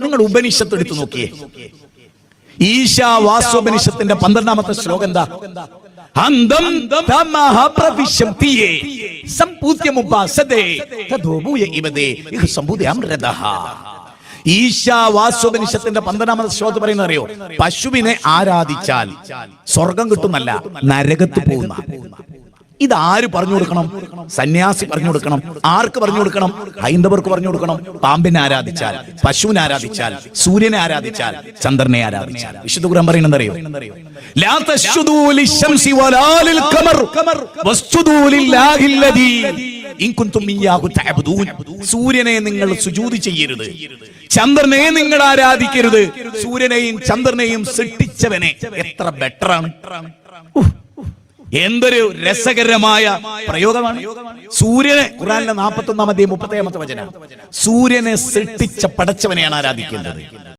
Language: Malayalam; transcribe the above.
നിങ്ങൾ ഉപനിഷത്ത് എടുത്തു നോക്കിയേ. ഈശാവാസ്യോപനിഷത്തിന്റെ 12ാമത്തെ ശ്ലോകം എന്താ? അന്തം തമഹ പ്രവിശന്തിയേ സംപൂജ്യമുപാസതേ തദോ ഭൂയ ഇവദേ ഇഹ സംബുദ്ധ്യാമൃതഃ. ഈശാവാസ്യോപനിഷത്തിന്റെ 12ാമത്തെ ശ്ലോകത്തിൽ പറയുന്നത് അറിയോ? പശുവിനെ ആരാധിച്ചാൽ സ്വർഗം കിട്ടുന്നല്ല, നരകത്ത് പോകുന്ന. ഇതാര് പറഞ്ഞു കൊടുക്കണം? സന്യാസി പറഞ്ഞു കൊടുക്കണം. ആർക്ക് പറഞ്ഞു കൊടുക്കണം? ഹൈന്ദവർക്ക് പറഞ്ഞു കൊടുക്കണം. പാമ്പിനെ ആരാധിച്ചാൽ, പശുവിനെ ആരാധിച്ചാൽ, സൂര്യനെ ആരാധിച്ചാൽ, ചന്ദ്രനെ ആരാധിച്ചാൽ. വിശുദ്ധ ഖുർആൻ പറയുന്നത് അറിയോ? ലാ തസ്ജുദൂ ലിശംസി വലാ ലിൽഖമർ വസ്ജുദൂ ലില്ലാഹില്ലദീ ഇൻ കുൻതും ഇയ്യാഹു തഅബ്ദൂൻ. സൂര്യനെ നിങ്ങൾ സുജൂദ് ചെയ്യരുത്, ചന്ദ്രനെ നിങ്ങൾ ആരാധിക്കരുത്. സൂര്യനെയും ചന്ദ്രനെയും സൃഷ്ടിച്ചവനെ. എത്ര ബെറ്ററാണ്! എന്തൊരു രസകരമായ പ്രയോഗമാണ്. സൂര്യനെ ഖുർആനിലെ 41-ാം അധ്യായം 37-ാമത്തെ വചനം. സൂര്യനെ സൃഷ്ടിച്ച പടച്ചവനെയാണ് ആരാധിക്കേണ്ടത്.